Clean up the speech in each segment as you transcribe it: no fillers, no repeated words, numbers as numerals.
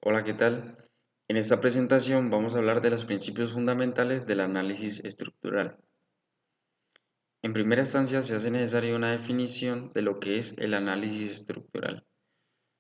Hola, ¿qué tal? En esta presentación vamos a hablar de los principios fundamentales del análisis estructural. En primera instancia se hace necesaria una definición de lo que es el análisis estructural.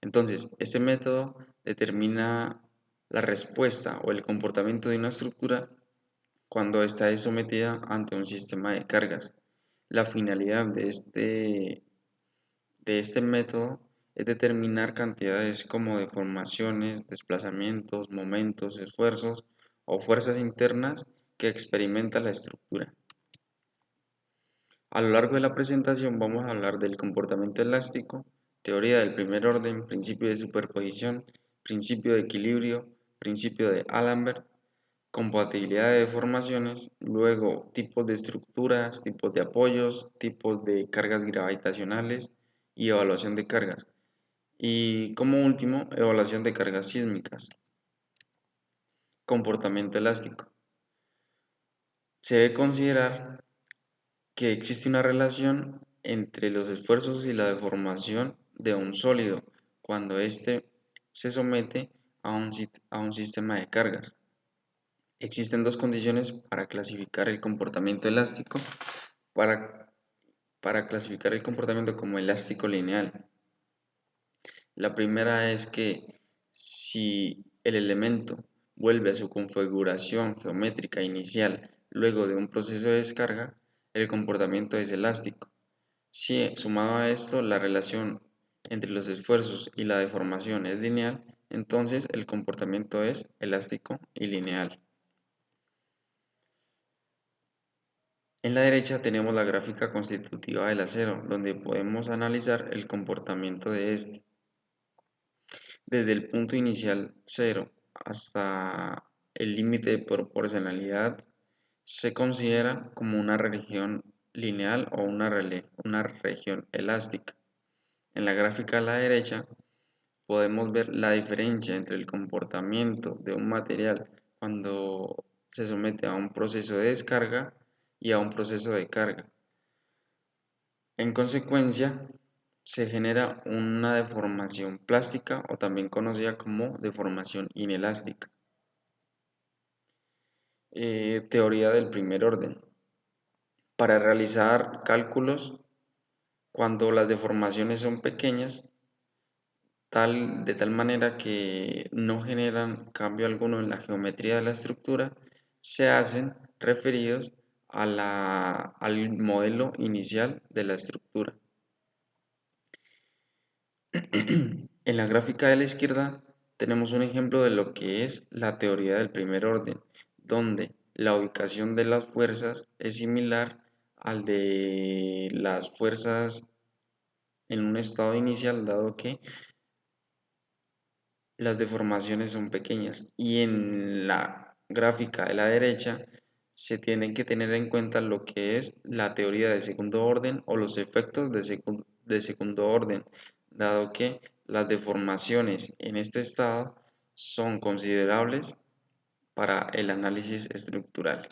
Entonces, este método determina la respuesta o el comportamiento de una estructura cuando ésta es sometida ante un sistema de cargas. La finalidad de este método es determinar cantidades como deformaciones, desplazamientos, momentos, esfuerzos o fuerzas internas que experimenta la estructura. A lo largo de la presentación vamos a hablar del comportamiento elástico, teoría del primer orden, principio de superposición, principio de equilibrio, principio de Alembert, compatibilidad de deformaciones, luego tipos de estructuras, tipos de apoyos, tipos de cargas gravitacionales y evaluación de cargas. Y como último, evaluación de cargas sísmicas. Comportamiento elástico. Se debe considerar que existe una relación entre los esfuerzos y la deformación de un sólido cuando éste se somete a un sistema de cargas. Existen dos condiciones para clasificar el comportamiento elástico, para, para clasificar el comportamiento como elástico lineal. La primera es que si el elemento vuelve a su configuración geométrica inicial luego de un proceso de descarga, el comportamiento es elástico. Si sumado a esto la relación entre los esfuerzos y la deformación es lineal, entonces el comportamiento es elástico y lineal. En la derecha tenemos la gráfica constitutiva del acero, donde podemos analizar el comportamiento de este. Desde el punto inicial 0 hasta el límite de proporcionalidad se considera como una región lineal o una región elástica. En la gráfica a la derecha podemos ver la diferencia entre el comportamiento de un material cuando se somete a un proceso de descarga y a un proceso de carga. En consecuencia, se genera una deformación plástica o también conocida como deformación inelástica. Teoría del primer orden. Para realizar cálculos, cuando las deformaciones son pequeñas, de tal manera que no generan cambio alguno en la geometría de la estructura, se hacen referidos al modelo inicial de la estructura. En la gráfica de la izquierda tenemos un ejemplo de lo que es la teoría del primer orden, donde la ubicación de las fuerzas es similar al de las fuerzas en un estado inicial, dado que las deformaciones son pequeñas. Y en la gráfica de la derecha se tienen que tener en cuenta lo que es la teoría de segundo orden o los efectos de segundo orden, dado que las deformaciones en este estado son considerables para el análisis estructural.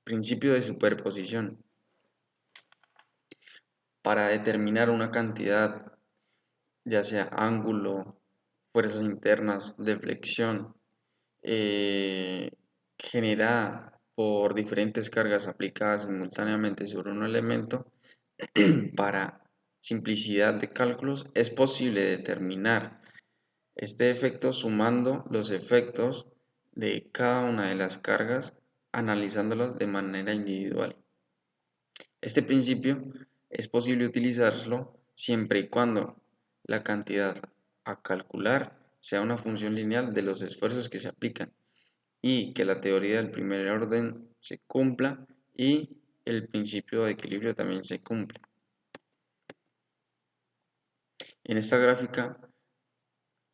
Principio de superposición. Para determinar una cantidad, ya sea ángulo, fuerzas internas, deflexión, eh, generada por diferentes cargas aplicadas simultáneamente sobre un elemento, para simplicidad de cálculos es posible determinar este efecto sumando los efectos de cada una de las cargas, analizándolos de manera individual. Este principio es posible utilizarlo siempre y cuando la cantidad a calcular sea una función lineal de los esfuerzos que se aplican y que la teoría del primer orden se cumpla y el principio de equilibrio también se cumpla. En esta gráfica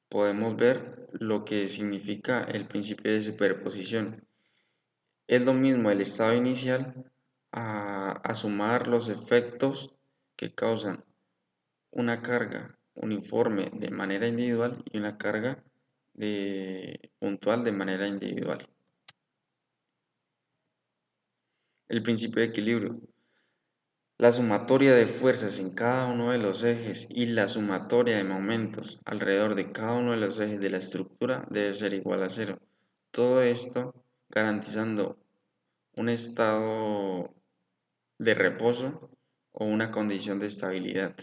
podemos ver lo que significa el principio de superposición. Es lo mismo el estado inicial a sumar los efectos que causan una carga uniforme de manera individual y una carga puntual de manera individual. El principio de equilibrio. La sumatoria de fuerzas en cada uno de los ejes y la sumatoria de momentos alrededor de cada uno de los ejes de la estructura debe ser igual a cero. Todo esto garantizando un estado de reposo o una condición de estabilidad.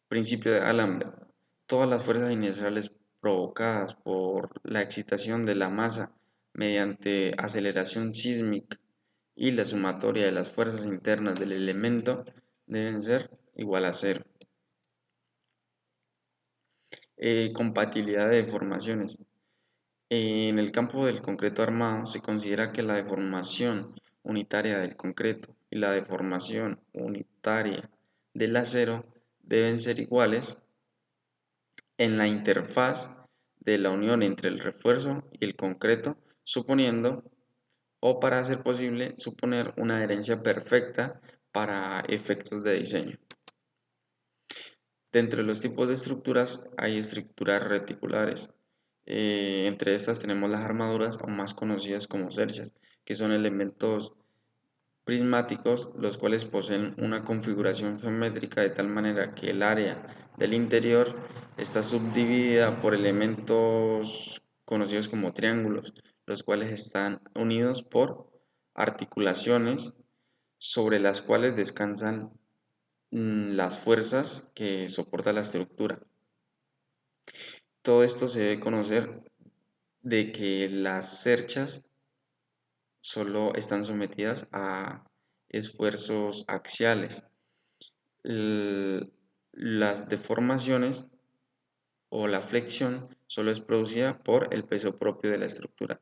Principio de D'Alembert. Todas las fuerzas iniciales provocadas por la excitación de la masa mediante aceleración sísmica y la sumatoria de las fuerzas internas del elemento deben ser igual a cero. Compatibilidad de deformaciones. En el campo del concreto armado se considera que la deformación unitaria del concreto y la deformación unitaria del acero deben ser iguales en la interfaz de la unión entre el refuerzo y el concreto, suponiendo, o para hacer posible, suponer una adherencia perfecta para efectos de diseño. Dentro de los tipos de estructuras hay estructuras reticulares. Entre estas tenemos las armaduras, o más conocidas como cerchas, que son elementos prismáticos, los cuales poseen una configuración geométrica de tal manera que el área del interior está subdividida por elementos conocidos como triángulos, los cuales están unidos por articulaciones sobre las cuales descansan las fuerzas que soporta la estructura. Todo esto se debe conocer de que las cerchas solo están sometidas a esfuerzos axiales. Las deformaciones o la flexión solo es producida por el peso propio de la estructura,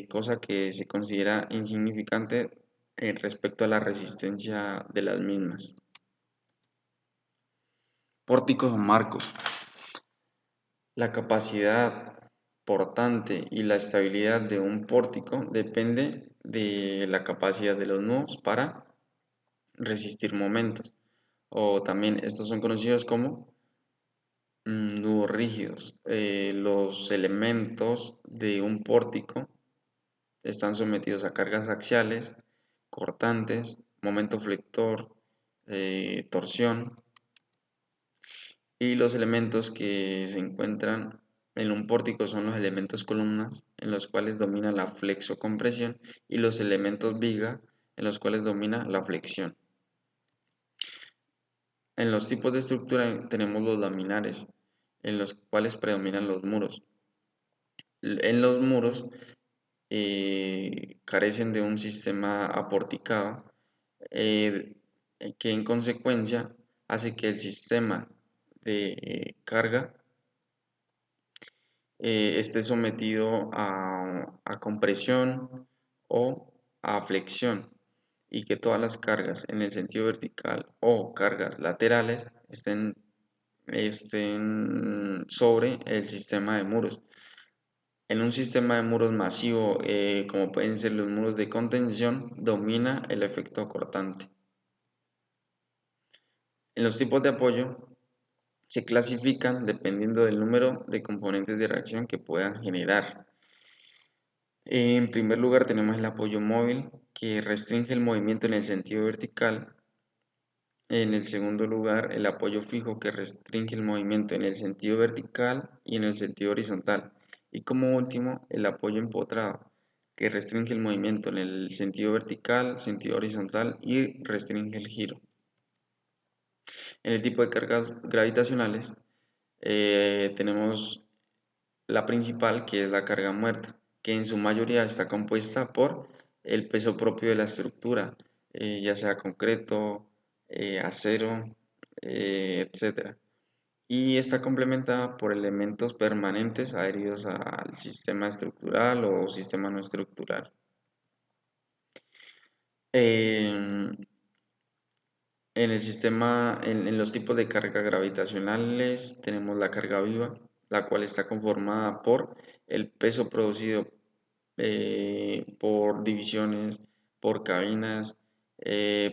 cosa que se considera insignificante respecto a la resistencia de las mismas. Pórticos o marcos. La capacidad portante y la estabilidad de un pórtico depende de la capacidad de los nudos para resistir momentos, o también estos son conocidos como nudos rígidos. Los elementos de un pórtico están sometidos a cargas axiales, cortantes, momento flector, torsión, y los elementos que se encuentran en un pórtico son los elementos columnas, en los cuales domina la flexocompresión, y los elementos viga, en los cuales domina la flexión. En los tipos de estructura tenemos los laminares, en los cuales predominan los muros. En los muros carecen de un sistema aporticado, eh, que en consecuencia hace que el sistema de carga esté sometido a compresión o a flexión, y que todas las cargas en el sentido vertical o cargas laterales estén sobre el sistema de muros. En un sistema de muros masivo, como pueden ser los muros de contención, domina el efecto cortante. En los tipos de apoyo se clasifican dependiendo del número de componentes de reacción que puedan generar. En primer lugar tenemos el apoyo móvil, que restringe el movimiento en el sentido vertical. En el segundo lugar, el apoyo fijo, que restringe el movimiento en el sentido vertical y en el sentido horizontal. Y como último, el apoyo empotrado, que restringe el movimiento en el sentido vertical, sentido horizontal y restringe el giro. En el tipo de cargas gravitacionales tenemos la principal, que es la carga muerta, que en su mayoría está compuesta por el peso propio de la estructura, ya sea concreto, acero, etc. Y está complementada por elementos permanentes adheridos al sistema estructural o sistema no estructural. Eh, en los tipos de carga gravitacionales tenemos la carga viva, la cual está conformada por el peso producido por divisiones, por cabinas,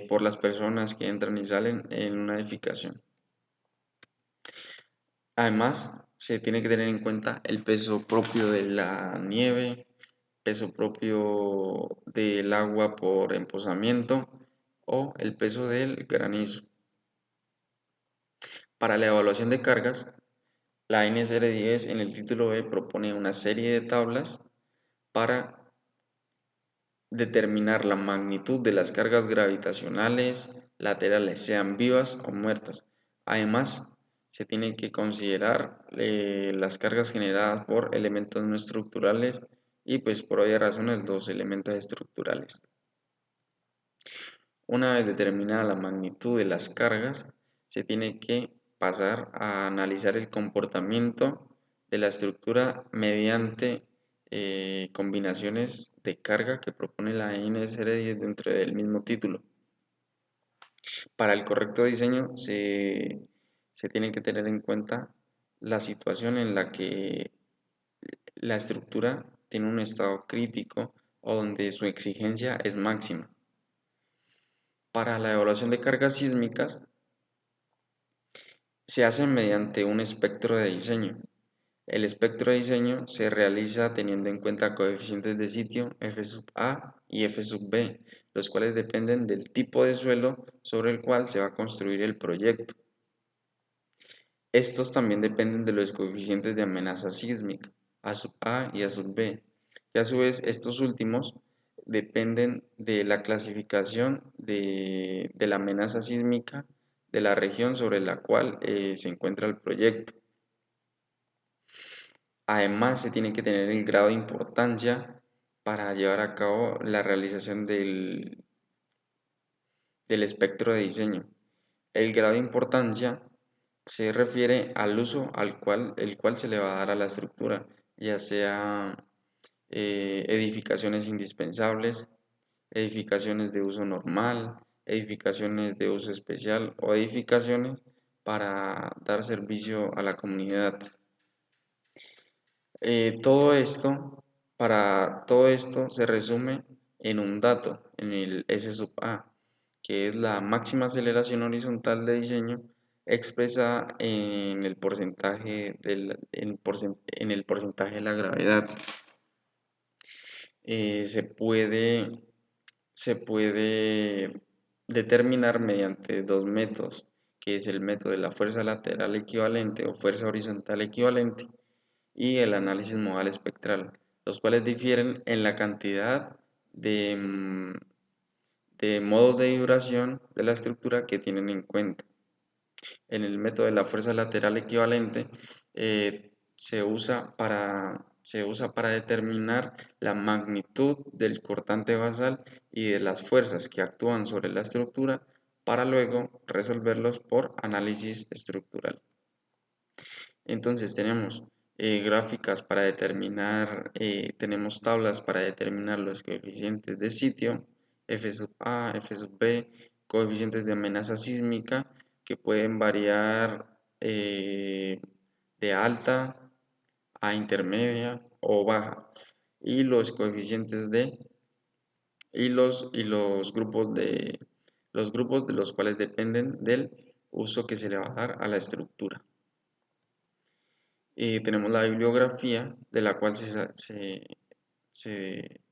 por las personas que entran y salen en una edificación. Además, se tiene que tener en cuenta el peso propio de la nieve, peso propio del agua por emposamiento, o el peso del granizo. Para la evaluación de cargas, la NSR10 en el título B propone una serie de tablas para determinar la magnitud de las cargas gravitacionales laterales, sean vivas o muertas. Además, se tiene que considerar las cargas generadas por elementos no estructurales y pues por obvias razones los elementos estructurales. Una vez determinada la magnitud de las cargas, se tiene que pasar a analizar el comportamiento de la estructura mediante combinaciones de carga que propone la NSR10 dentro del mismo título. Para el correcto diseño se tiene que tener en cuenta la situación en la que la estructura tiene un estado crítico o donde su exigencia es máxima. Para la evaluación de cargas sísmicas se hace mediante un espectro de diseño. El espectro de diseño se realiza teniendo en cuenta coeficientes de sitio F sub A y F sub B, los cuales dependen del tipo de suelo sobre el cual se va a construir el proyecto. Estos también dependen de los coeficientes de amenaza sísmica, A sub A y A sub B, y a su vez estos últimos dependen de la clasificación de la amenaza sísmica de la región sobre la cual se encuentra el proyecto. Además, se tiene que tener el grado de importancia para llevar a cabo la realización del espectro de diseño. El grado de importancia se refiere al uso el cual se le va a dar a la estructura, ya sea edificaciones indispensables, edificaciones de uso normal, edificaciones de uso especial o edificaciones para dar servicio a la comunidad. Todo esto se resume en un dato, en el S sub A, que es la máxima aceleración horizontal de diseño expresada en el porcentaje en el porcentaje de la gravedad. Eh, se puede, se puede determinar mediante dos métodos, que es el método de la fuerza lateral equivalente o fuerza horizontal equivalente y el análisis modal espectral, los cuales difieren en la cantidad de modos de duración de la estructura que tienen en cuenta. En el método de la fuerza lateral equivalente se usa para determinar la magnitud del cortante basal y de las fuerzas que actúan sobre la estructura para luego resolverlos por análisis estructural. Entonces tenemos gráficas para determinar, tenemos tablas para determinar los coeficientes de sitio, F sub A, F sub B, coeficientes de amenaza sísmica que pueden variar de alta a intermedia o baja, y los coeficientes los grupos de los cuales dependen del uso que se le va a dar a la estructura. Tenemos la bibliografía de la cual se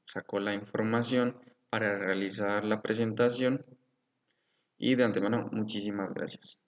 sacó la información para realizar la presentación, y de antemano muchísimas gracias.